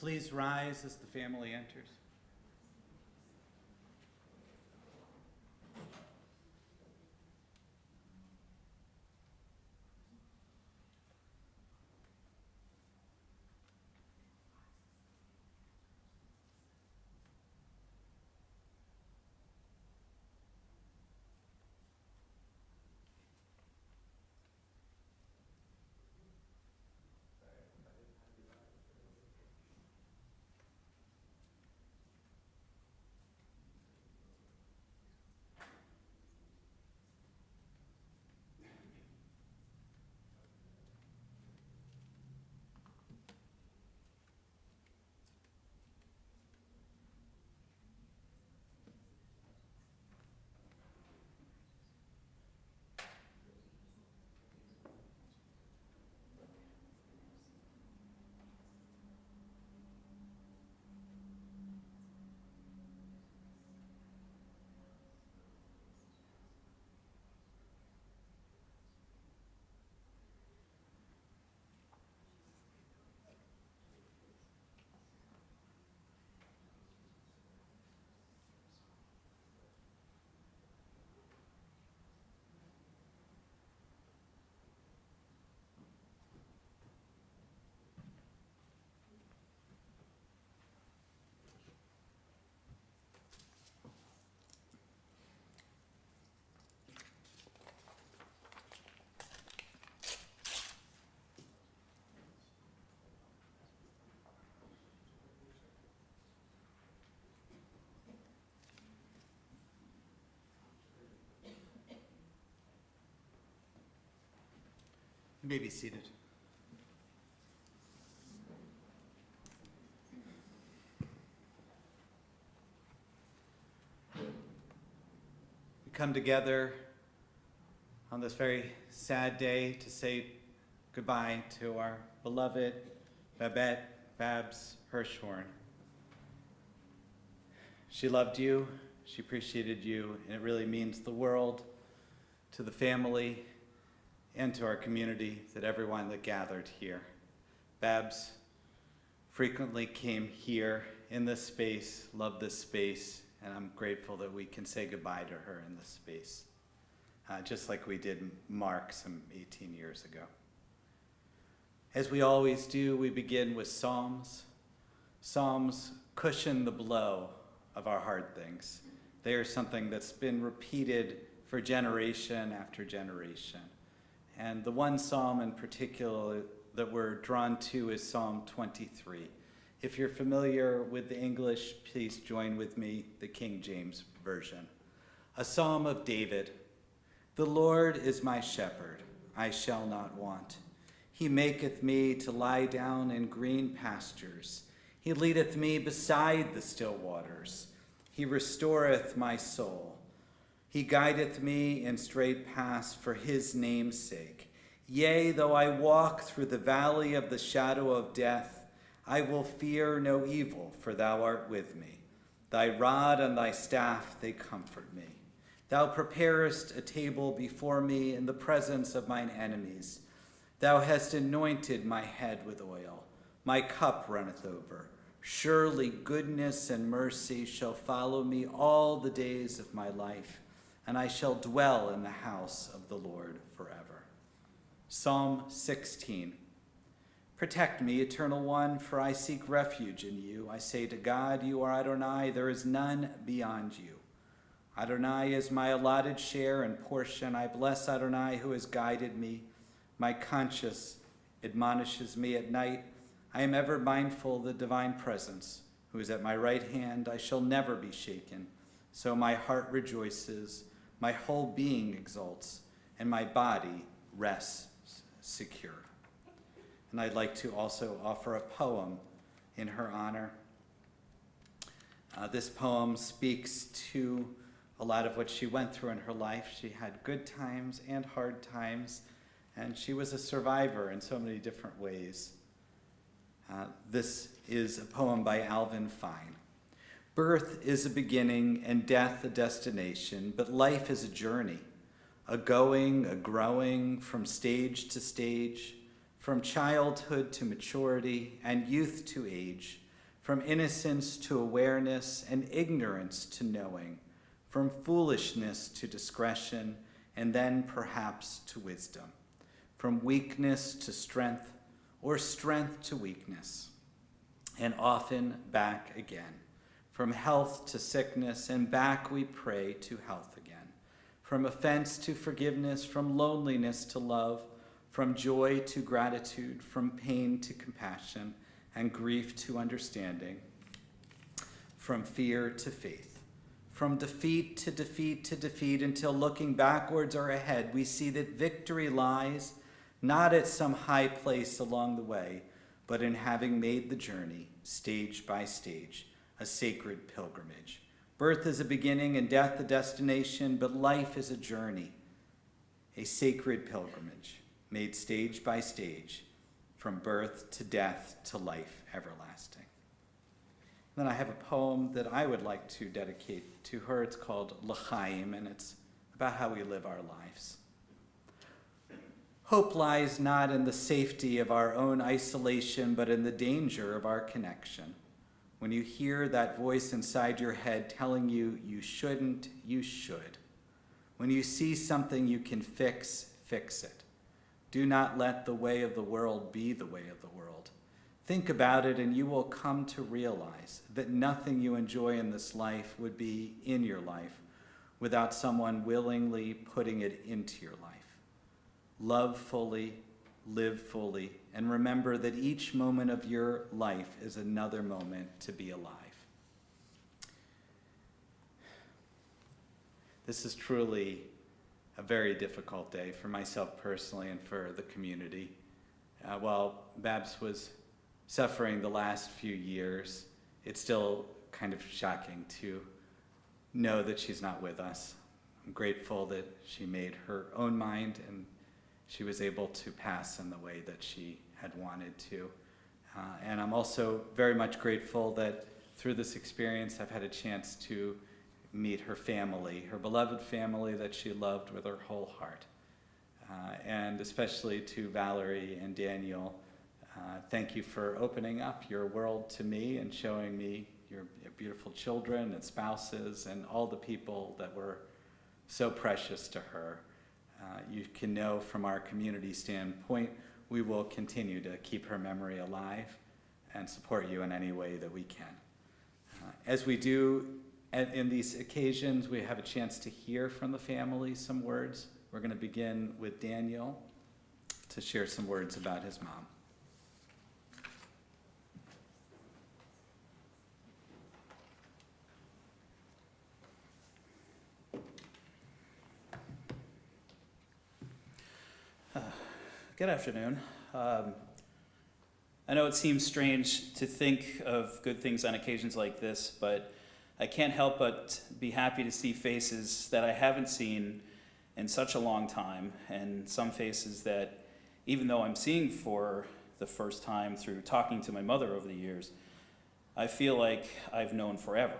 Please rise as the family enters. You may be seated. We come together on this very sad day to say goodbye to our beloved Babette, Babs Hirschorn. She loved you, she appreciated you, and it really means the world to the family and to our community, that everyone that gathered here. Babs frequently came here in this space, loved this space, and I'm grateful that we can say goodbye to her in this space, just like we did Mark some 18 years ago. As we always do, we begin with psalms. Psalms cushion the blow of our hard things. They are something that's been repeated for generation after generation. And the one psalm in particular that we're drawn to is Psalm 23. If you're familiar with the English, please join with me, the King James Version. A psalm of David. The Lord is my shepherd, I shall not want. He maketh me to lie down in green pastures. He leadeth me beside the still waters. He restoreth my soul. He guideth me in straight paths for his name's sake. Yea, though I walk through the valley of the shadow of death, I will fear no evil, for thou art with me. Thy rod and thy staff, they comfort me. Thou preparest a table before me in the presence of mine enemies. Thou hast anointed my head with oil. My cup runneth over. Surely goodness and mercy shall follow me all the days of my life, and I shall dwell in the house of the Lord forever. Psalm 16. Protect me, Eternal One, for I seek refuge in you. I say to God, you are Adonai, there is none beyond you. Adonai is my allotted share and portion. I bless Adonai who has guided me. My conscience admonishes me at night. I am ever mindful of the divine presence, who is at my right hand. I shall never be shaken. So my heart rejoices, my whole being exults, and my body rests secure. And I'd like to also offer a poem in her honor. This poem speaks to a lot of what she went through in her life. She had good times and hard times, and she was a survivor in so many different ways. This is a poem by Alvin Fine. Birth is a beginning and death a destination, but life is a journey, a going, a growing from stage to stage, from childhood to maturity and youth to age. from innocence to awareness and ignorance to knowing, from foolishness to discretion, and then perhaps to wisdom, from weakness to strength, or strength to weakness, and often back again, from health to sickness, and back we pray to health again, from offense to forgiveness, from loneliness to love, from joy to gratitude, from pain to compassion, and grief to understanding, from fear to faith, from defeat to defeat to defeat, until looking backwards or ahead, we see that victory lies not at some high place along the way, but in having made the journey, stage by stage, a sacred pilgrimage. Birth is a beginning and death a destination, but life is a journey, a sacred pilgrimage, made stage by stage, from birth to death to life everlasting. Then I have a poem that I would like to dedicate to her. It's called L'chaim, and it's about how we live our lives. Hope lies not in the safety of our own isolation, but in the danger of our connection. When you hear that voice inside your head telling you you shouldn't, you should. When you see something you can fix, fix it. Do not let the way of the world be the way of the world. Think about it and you will come to realize that nothing you enjoy in this life would be in your life without someone willingly putting it into your life. Love fully, live fully, and remember that each moment of your life is another moment to be alive. This is truly a very difficult day for myself personally and for the community. While Babs was suffering the last few years, it's still kind of shocking to know that she's not with us. I'm grateful that she made her own mind and she was able to pass in the way that she had wanted to. And I'm also very much grateful that through this experience I've had a chance to meet her family, her beloved family that she loved with her whole heart. And especially to Valerie and Daniel, thank you for opening up your world to me and showing me your beautiful children and spouses and all the people that were so precious to her. You can know from our community standpoint, we will continue to keep her memory alive and support you in any way that we can. As we do in these occasions, we have a chance to hear from the family some words. We're going to begin with Daniel to share some words about his mom. Good afternoon. I know it seems strange to think of good things on occasions like this, but I can't help but be happy to see faces that I haven't seen in such a long time, and some faces that, even though I'm seeing for the first time through talking to my mother over the years, I feel like I've known forever.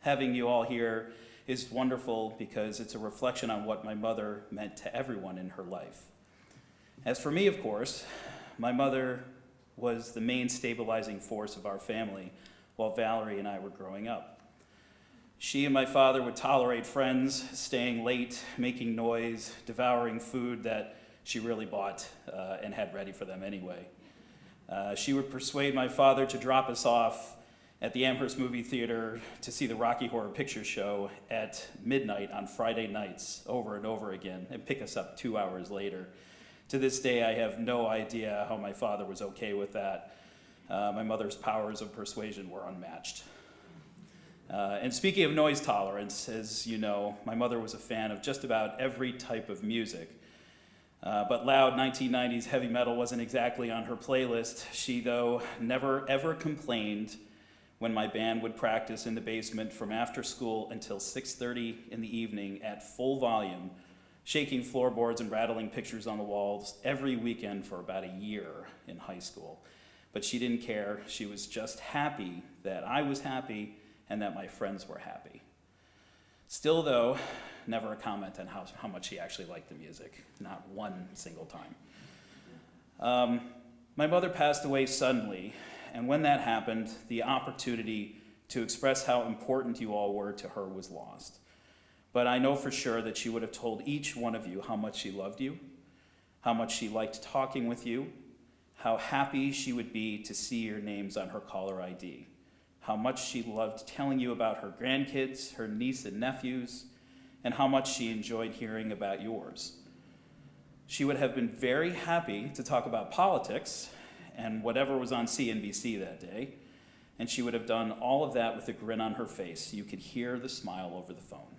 Having you all here is wonderful because it's a reflection on what my mother meant to everyone in her life. As for me, of course, my mother was the main stabilizing force of our family while Valerie and I were growing up. She and my father would tolerate friends staying late, making noise, devouring food that she really bought and had ready for them anyway. She would persuade my father to drop us off at the Amherst movie theater to see the Rocky Horror Picture Show at midnight on Friday nights over and over again and pick us up 2 hours later. To this day, I have no idea how my father was okay with that. My mother's powers of persuasion were unmatched. And speaking of noise tolerance, as you know, my mother was a fan of just about every type of music. But loud 1990s heavy metal wasn't exactly on her playlist. She, though, never ever complained when my band would practice in the basement from after school until 6:30 in the evening at full volume, shaking floorboards and rattling pictures on the walls every weekend for about a year in high school. But she didn't care. She was just happy that I was happy and that my friends were happy. Still, though, never a comment on how much she actually liked the music, not one single time. My mother passed away suddenly And when that happened, the opportunity to express how important you all were to her was lost. But I know for sure that she would have told each one of you how much she loved you, how much she liked talking with you, how happy she would be to see your names on her caller ID, how much she loved telling you about her grandkids, her niece and nephews, and how much she enjoyed hearing about yours. She would have been very happy to talk about politics and whatever was on CNBC that day, and she would have done all of that with a grin on her face. You could hear the smile over the phone.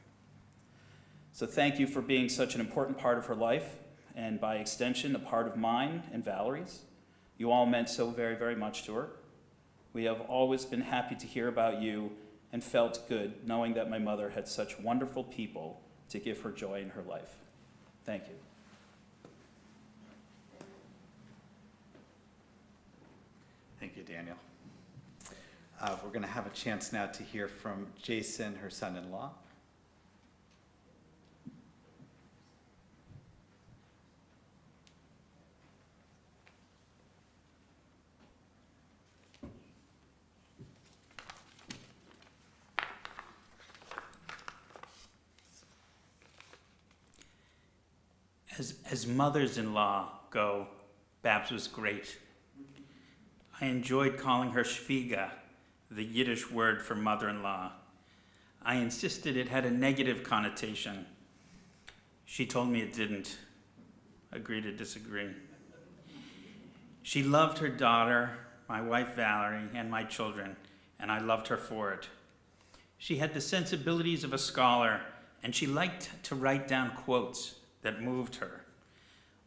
So thank you for being such an important part of her life, and by extension, a part of mine and Valerie's. You all meant so very, very much to her. We have always been happy to hear about you and felt good knowing that my mother had such wonderful people to give her joy in her life. Thank you. Thank you, Daniel. We're going to have a chance now to hear from Jason, her son-in-law. As mothers-in-law go, Babs was great. I enjoyed calling her Schwieger, the Yiddish word for mother-in-law. I insisted it had a negative connotation. She told me it didn't. Agree to disagree. She loved her daughter, my wife Valerie, and my children, and I loved her for it. She had the sensibilities of a scholar, and she liked to write down quotes that moved her.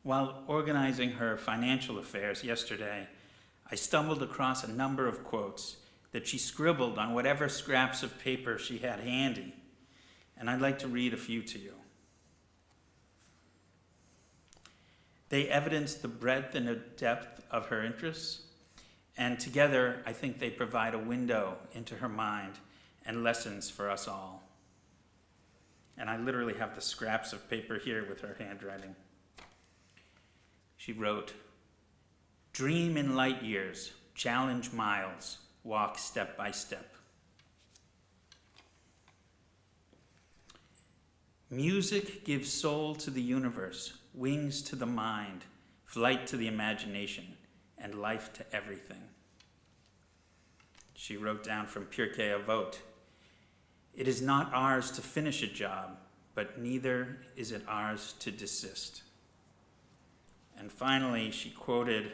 While organizing her financial affairs yesterday, I stumbled across a number of quotes that she scribbled on whatever scraps of paper she had handy, and I'd like to read a few to you. They evidence the breadth and the depth of her interests, and together I think they provide a window into her mind and lessons for us all. And I literally have the scraps of paper here with her handwriting. She wrote, "Dream in light years, challenge miles, walk step by step." Music gives soul to the universe, wings to the mind, flight to the imagination, and life to everything. She wrote down from Pirkei Avot, "It is not ours to finish a job, but neither is it ours to desist." And finally, she quoted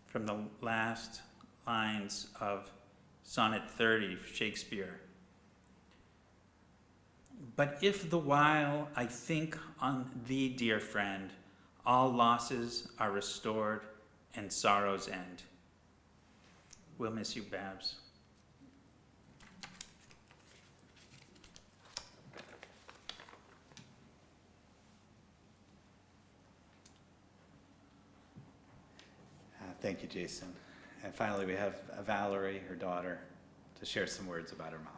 from the last lines of Sonnet 30, Shakespeare. "But if the while I think on thee, dear friend, all losses are restored and sorrows end." We'll miss you, Babs. Thank you, Jason. And finally, we have Valerie, her daughter, to share some words about her mom.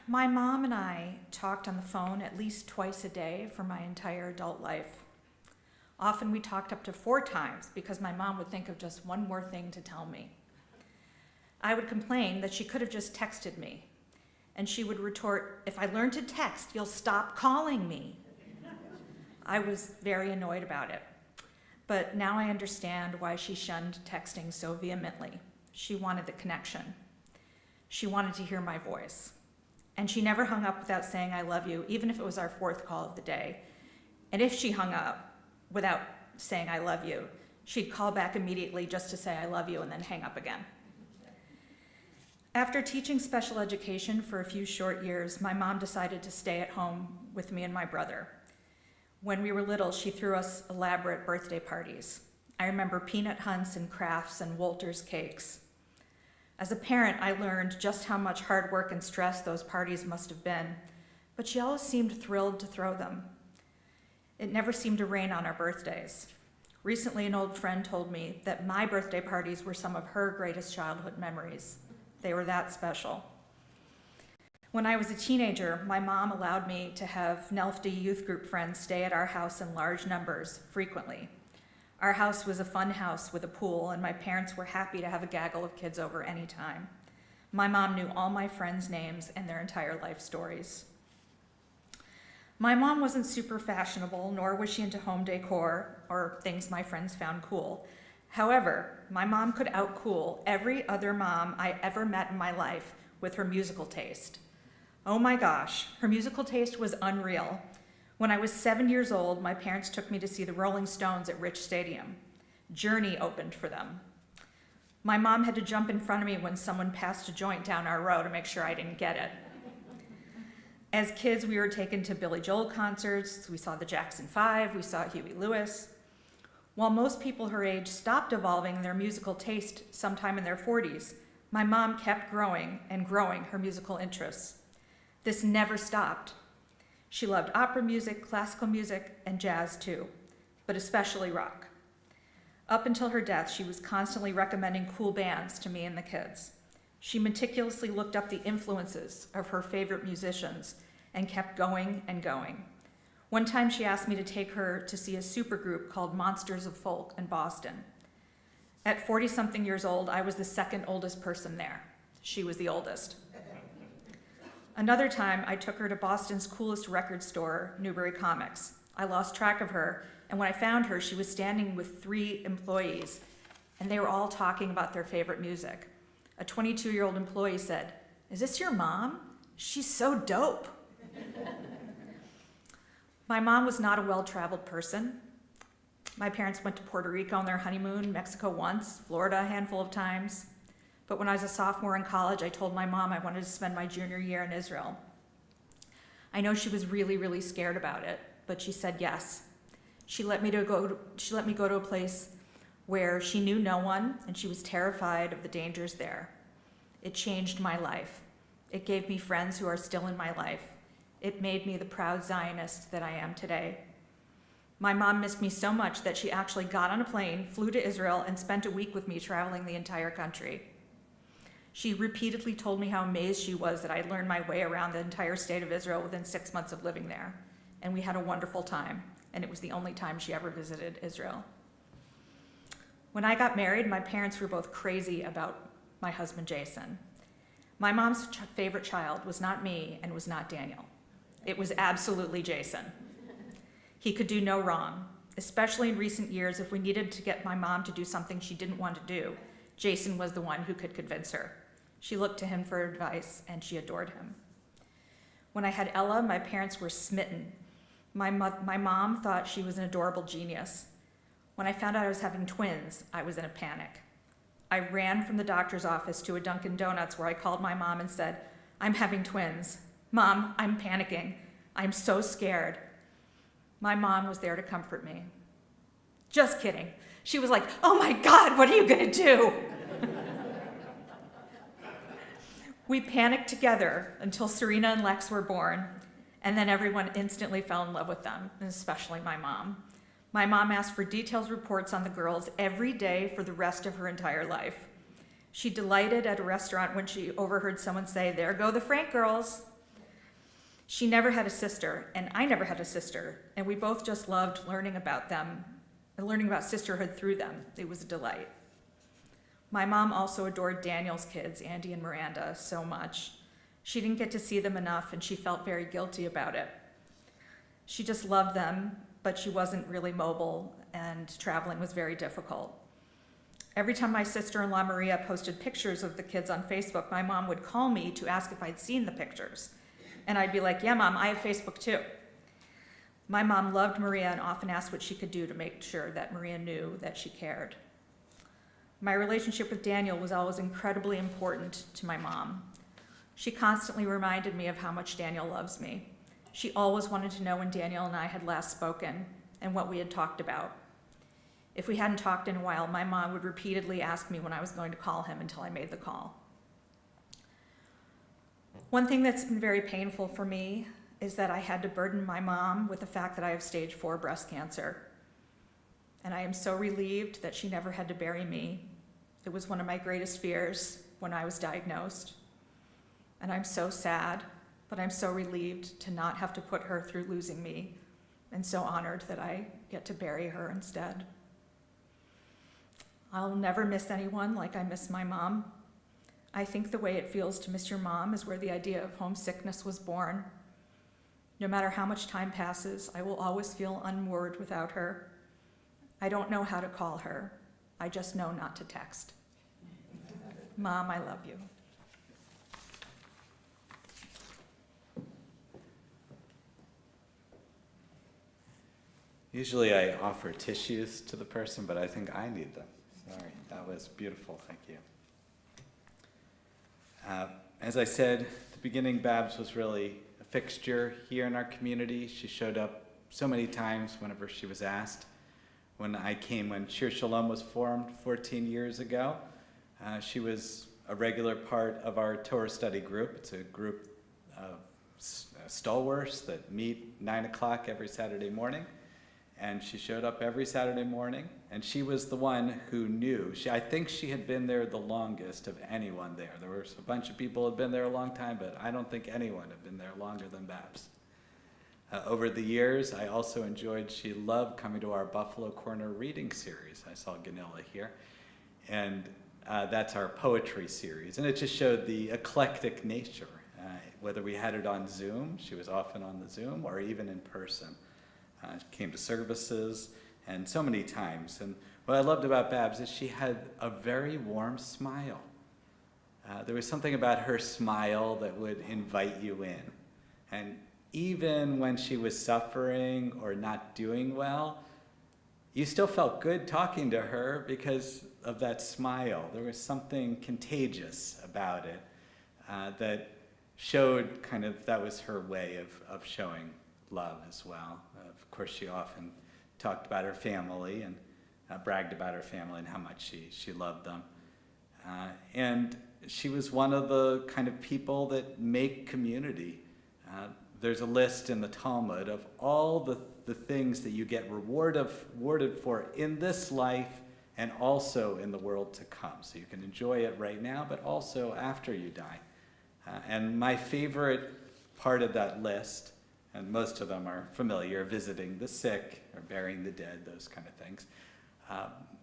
My mom and I talked on the phone at least twice a day for my entire adult life. Often we talked up to 4 times because my mom would think of just one more thing to tell me. I would complain that she could have just texted me, and she would retort, "If I learn to text, you'll stop calling me." I was very annoyed about it, but now I understand why she shunned texting so vehemently. She wanted the connection. She wanted to hear my voice. And she never hung up without saying "I love you," even if it was our 4th call of the day. And if she hung up without saying "I love you," she'd call back immediately just to say "I love you" and then hang up again. After teaching special education for a few short years, my mom decided to stay at home with me and my brother. When we were little, she threw us elaborate birthday parties. I remember peanut hunts and crafts and Wolters cakes. As a parent, I learned just how much hard work and stress those parties must have been, but she always seemed thrilled to throw them. It never seemed to rain on our birthdays. Recently, an old friend told me that my birthday parties were some of her greatest childhood memories. They were that special. When I was a teenager, my mom allowed me to have NELFD youth group friends stay at our house in large numbers frequently. Our house was a fun house with a pool, and my parents were happy to have a gaggle of kids over any time. My mom knew all my friends' names and their entire life stories. My mom wasn't super fashionable, nor was she into home decor or things my friends found cool. However, my mom could outcool every other mom I ever met in my life with her musical taste. Oh my gosh, her musical taste was unreal. When I was 7 years old, my parents took me to see the Rolling Stones at Rich Stadium. Journey opened for them. My mom had to jump in front of me when someone passed a joint down our row to make sure I didn't get it. As kids, we were taken to Billy Joel concerts, we saw the Jackson 5, we saw Huey Lewis. While most people her age stopped evolving their musical taste sometime in their 40s, my mom kept growing and growing her musical interests. This never stopped. She loved opera music, classical music, and jazz too, but especially rock. Up until her death, she was constantly recommending cool bands to me and the kids. She meticulously looked up the influences of her favorite musicians and kept going and going. One time she asked me to take her to see a supergroup called Monsters of Folk in Boston. At 40-something years old, I was the second oldest person there. She was the oldest. Another time, I took her to Boston's coolest record store, Newbury Comics. I lost track of her, and when I found her, she was standing with 3 employees, and they were all talking about their favorite music. A 22-year-old employee said, "Is this your mom? She's so dope." My mom was not a well-traveled person. My parents went to Puerto Rico on their honeymoon, Mexico once, Florida a handful of times. But when I was a sophomore in college, I told my mom I wanted to spend my junior year in Israel. I know she was really, really scared about it, but she said yes. She let me go to a place where she knew no one, and she was terrified of the dangers there. It changed my life. It gave me friends who are still in my life. It made me the proud Zionist that I am today. My mom missed me so much that she actually got on a plane, flew to Israel, and spent a week with me traveling the entire country. She repeatedly told me how amazed she was that I had learned my way around the entire state of Israel within 6 months of living there. And we had a wonderful time, and it was the only time she ever visited Israel. When I got married, my parents were both crazy about my husband, Jason. My mom's favorite child was not me and was not Daniel. It was absolutely Jason. He could do no wrong, especially in recent years. If we needed to get my mom to do something she didn't want to do, Jason was the one who could convince her. She looked to him for advice, and she adored him. When I had Ella, my parents were smitten. My mom thought she was an adorable genius. When I found out I was having twins, I was in a panic. I ran from the doctor's office to a Dunkin' Donuts where I called my mom and said, "I'm having twins. Mom, I'm panicking. I'm so scared." My mom was there to comfort me. Just kidding. She was like, "Oh my God, what are you gonna do?" We panicked together until Serena and Lex were born, and then everyone instantly fell in love with them, and especially my mom. My mom asked for detailed reports on the girls every day for the rest of her entire life. She delighted at a restaurant when she overheard someone say, "There go the Frank girls." She never had a sister, and I never had a sister, and we both just loved learning about them and learning about sisterhood through them. It was a delight. My mom also adored Daniel's kids, Andy and Miranda, so much. She didn't get to see them enough, and she felt very guilty about it. She just loved them, but she wasn't really mobile, and traveling was very difficult. Every time my sister-in-law Maria posted pictures of the kids on Facebook, my mom would call me to ask if I'd seen the pictures. And I'd be like, "Yeah, Mom, I have Facebook too." My mom loved Maria and often asked what she could do to make sure that Maria knew that she cared. My relationship with Daniel was always incredibly important to my mom. She constantly reminded me of how much Daniel loves me. She always wanted to know when Daniel and I had last spoken and what we had talked about. If we hadn't talked in a while, my mom would repeatedly ask me when I was going to call him until I made the call. One thing that's been very painful for me is that I had to burden my mom with the fact that I have stage 4 breast cancer. And I am so relieved that she never had to bury me. It was one of my greatest fears when I was diagnosed. And I'm so sad but I'm so relieved to not have to put her through losing me, and so honored that I get to bury her instead. I'll never miss anyone like I miss my mom. I think the way it feels to miss your mom is where the idea of homesickness was born. No matter how much time passes, I will always feel unmoored without her. I don't know how to call her. I just know not to text. Mom, I love you. Usually I offer tissues to the person, but I think I need them. Sorry, that was beautiful, thank you. As I said at the beginning, Babs was really a fixture here in our community. She showed up so many times whenever she was asked. When I came when Hirschorn was formed 14 years ago, she was a regular part of our Torah study group. It's a group of stalwarts that meet 9 o'clock every Saturday morning. And she showed up every Saturday morning, and she was the one who knew. I think she had been there the longest of anyone there. There were a bunch of people who had been there a long time, but I don't think anyone had been there longer than Babs. Over the years, I also enjoyed, she loved coming to our Buffalo Corner reading series. I saw Ganilla here. And that's our poetry series. And it just showed the eclectic nature. Whether we had it on Zoom, she was often on the Zoom, or even in person. Came to services, and so many times. And what I loved about Babs is she had a very warm smile. There was something about her smile that would invite you in. And even when she was suffering or not doing well, you still felt good talking to her because of that smile. There was something contagious about it that showed that was her way of showing love as well. Of course, she often talked about her family and bragged about her family and how much she loved them. And she was one of the kind of people that make community. There's a list in the Talmud of all the things that you get rewarded for in this life and also in the world to come. So you can enjoy it right now, but also after you die. And my favorite part of that list, and most of them are familiar, visiting the sick or burying the dead, those kind of things.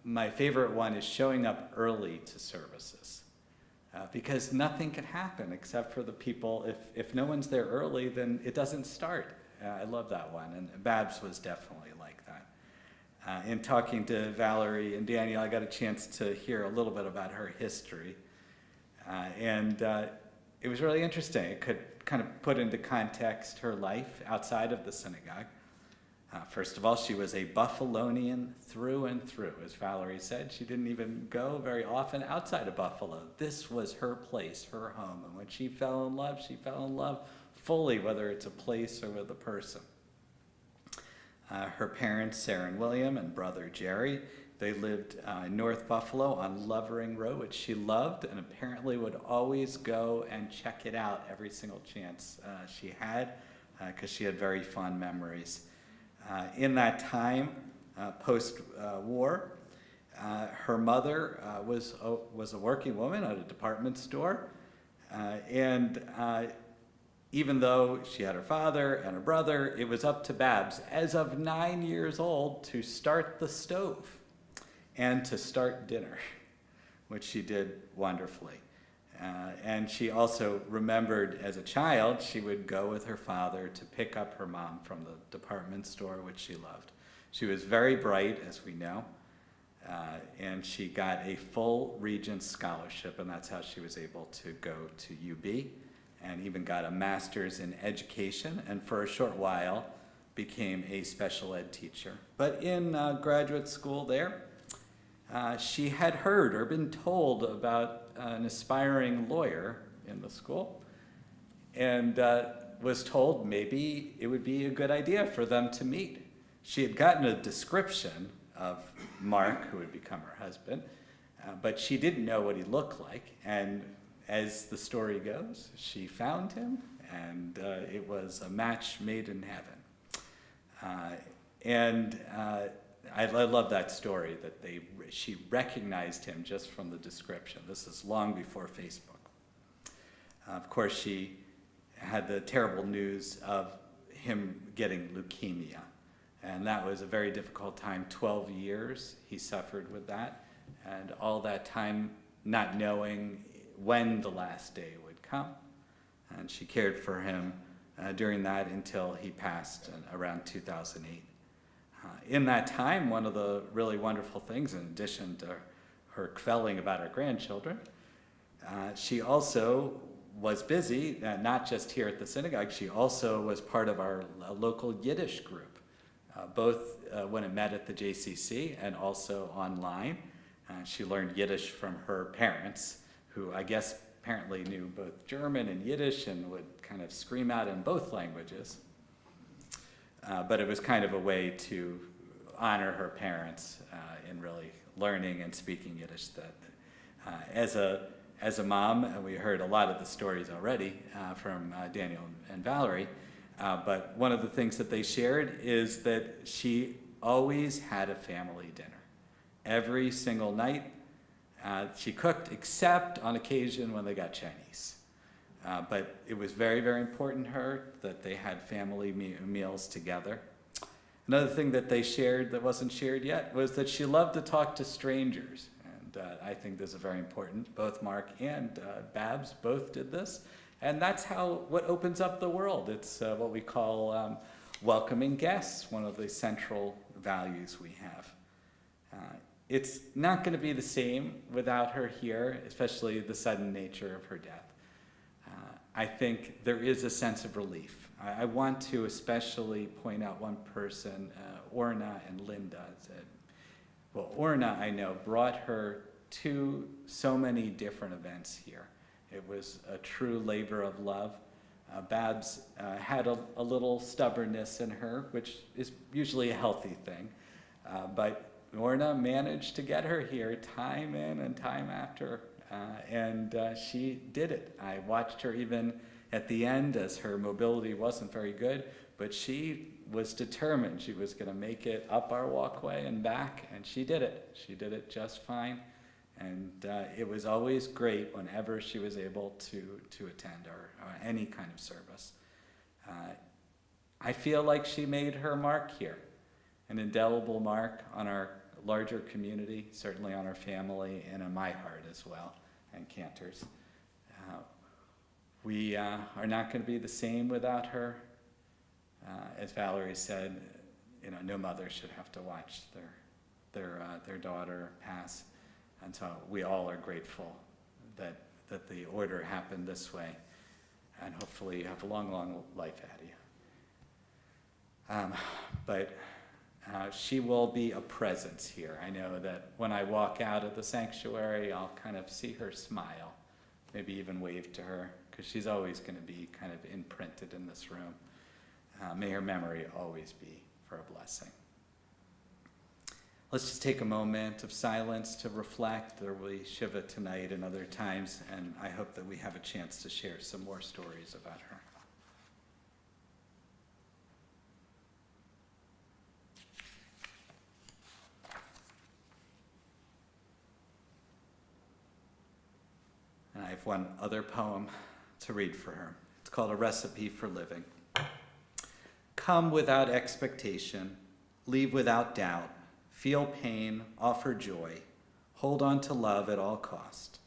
My favorite one is showing up early to services. Because nothing can happen except for the people. If no one's there early, then it doesn't start. I love that one, and Babs was definitely like that. In talking to Valerie and Daniel, I got a chance to hear a little bit about her history. And it was really interesting. It could kind of put into context her life outside of the synagogue. First of all, she was a Buffalonian through and through. As Valerie said, she didn't even go very often outside of Buffalo. This was her place, her home. And when she fell in love fully, whether it's a place or with a person. Her parents, Sarah and William, and brother Jerry, they lived in North Buffalo on Lovering Road, which she loved, and apparently would always go and check it out every single chance she had, because she had very fond memories. In that time, post-war, her mother was a working woman at a department store, and even though she had her father and her brother, it was up to Babs, as of 9 years old, to start the stove and to start dinner, which she did wonderfully. And she also remembered as a child, she would go with her father to pick up her mom from the department store, which she loved. She was very bright, as we know, and she got a full Regents scholarship, and that's how she was able to go to UB, and even got a master's in education, and for a short while became a special ed teacher. But in graduate school there, she had heard or been told about an aspiring lawyer in the school, and was told maybe it would be a good idea for them to meet. She had gotten a description of Mark, who would become her husband, but she didn't know what he looked like, and as the story goes, she found him, and it was a match made in heaven. I love that story, that she recognized him just from the description. This is long before Facebook. Of course, she had the terrible news of him getting leukemia. And that was a very difficult time. 12 years he suffered with that. And all that time not knowing when the last day would come. And she cared for him during that until he passed around 2008. In that time, one of the really wonderful things, in addition to her quelling about her grandchildren, she also was busy, not just here at the synagogue, she also was part of our local Yiddish group, both when it met at the JCC and also online. She learned Yiddish from her parents, who I guess apparently knew both German and Yiddish and would kind of scream out in both languages. But it was kind of a way to honor her parents in really learning and speaking Yiddish. That as a mom, and we heard a lot of the stories already from Daniel and Valerie, but one of the things that they shared is that she always had a family dinner. Every single night she cooked, except on occasion when they got Chinese. But it was very, very important to her that they had family meals together. Another thing that they shared that wasn't shared yet was that she loved to talk to strangers. And I think this is very important. Both Mark and Babs both did this. And that's what opens up the world. It's what we call welcoming guests, one of the central values we have. It's not going to be the same without her here, especially the sudden nature of her death. I think there is a sense of relief. I want to especially point out one person, Orna and Linda. Well, Orna, I know, brought her to so many different events here. It was a true labor of love. Babs had a little stubbornness in her, which is usually a healthy thing. But Orna managed to get her here time in and time after, and she did it. I watched her even at the end as her mobility wasn't very good, but she was determined she was going to make it up our walkway and back, and she did it. She did it just fine, and it was always great whenever she was able to attend or any kind of service. I feel like she made her mark here, an indelible mark on our larger community, certainly on our family, and in my heart as well, and Cantor's. We are not going to be the same without her. As Valerie said, no mother should have to watch their daughter pass, and so we all are grateful that the order happened this way, and hopefully you have a long, long life ahead of you. But she will be a presence here. I know that when I walk out of the sanctuary, I'll kind of see her smile, maybe even wave to her, because she's always going to be kind of imprinted in this room. May her memory always be for a blessing. Let's just take a moment of silence to reflect. There will be Shiva tonight and other times, and I hope that we have a chance to share some more stories about her. And I have one other poem to read for her. It's called A Recipe for Living. Come without expectation, leave without doubt, feel pain, offer joy, hold on to love at all cost.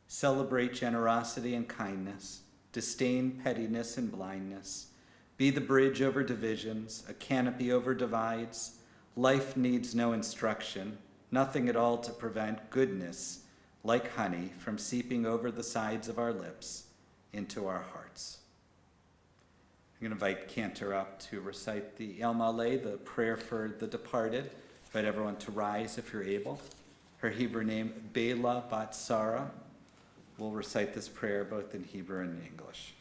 Celebrate generosity and kindness, disdain pettiness and blindness. Be the bridge over divisions, a canopy over divides. Life needs no instruction, nothing at all to prevent goodness, like honey, from seeping over the sides of our lips into our hearts. I'm going to invite Cantor up to recite the El Maleh, the prayer for the departed. Invite everyone to rise if you're able. Her Hebrew name, Bela Bat Sarah, will recite this prayer both in Hebrew and English.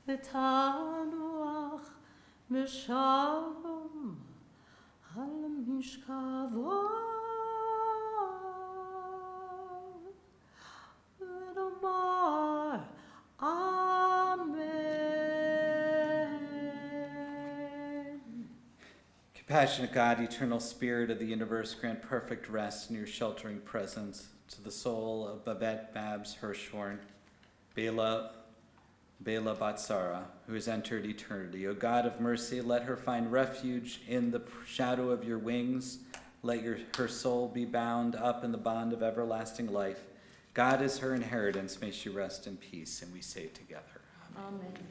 ותנוח בשלום על משכבו ונאמר אמן. Compassionate God, eternal spirit of the universe, grant perfect rest in your sheltering presence to the soul of Babette Babs Hirschorn, Bela Batsara, who has entered eternity. O God of mercy, let her find refuge in the shadow of your wings. Let her soul be bound up in the bond of everlasting life. God is her inheritance. May she rest in peace. And we say together, Amen. Amen.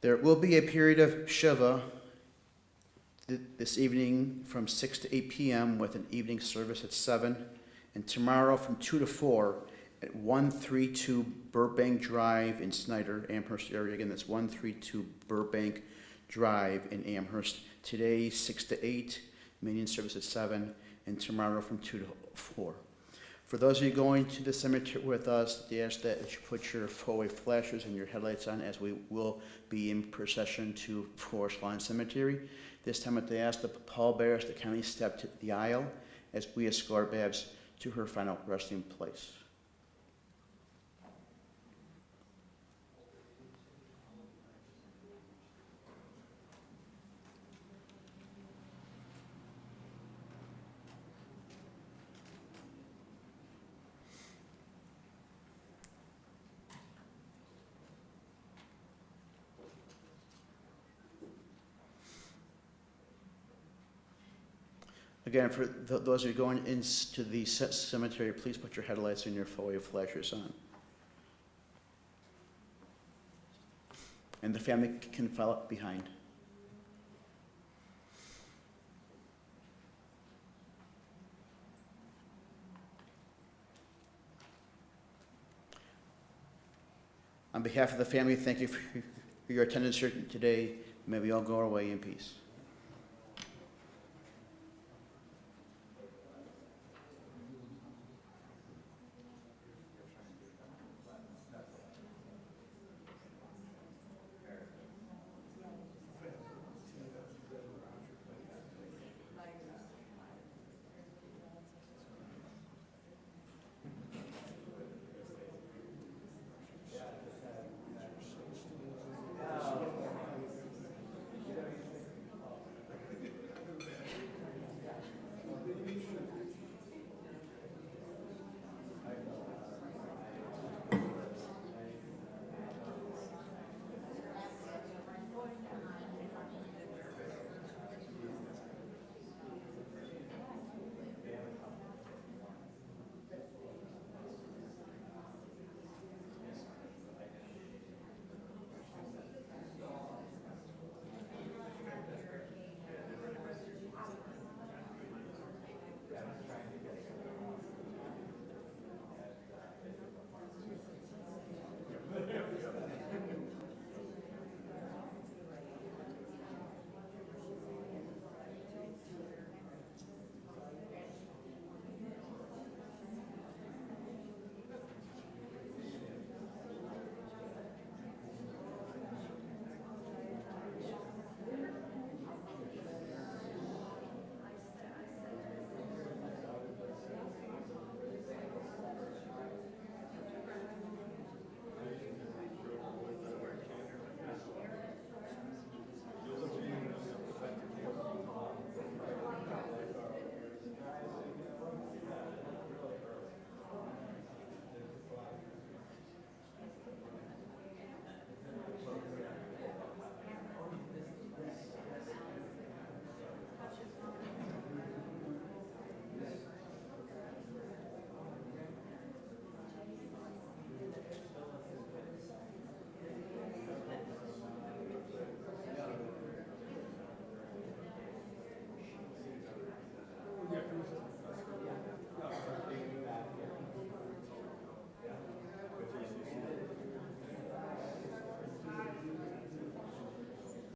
There will be a period of Shiva this evening from 6 to 8 p.m. with an evening service at 7, and tomorrow from 2 to 4 at 132 Burbank Drive in Snyder, Amherst area. Again, that's 132 Burbank Drive in Amherst. Today, 6 to 8, meeting service at 7, and tomorrow from 2 to 4. For those of you going to the cemetery with us, they ask that you put your four-way flashers and your headlights on, as we will be in procession to Forest Lawn Cemetery. This time they ask the pallbearers to kindly step to the aisle as we escort Babs to her final resting place. Again, for those of you going into the cemetery, please put your headlights and your four-way flashers on. And the family can follow behind. On behalf of the family, thank you for your attendance here today. May we all go our way in peace.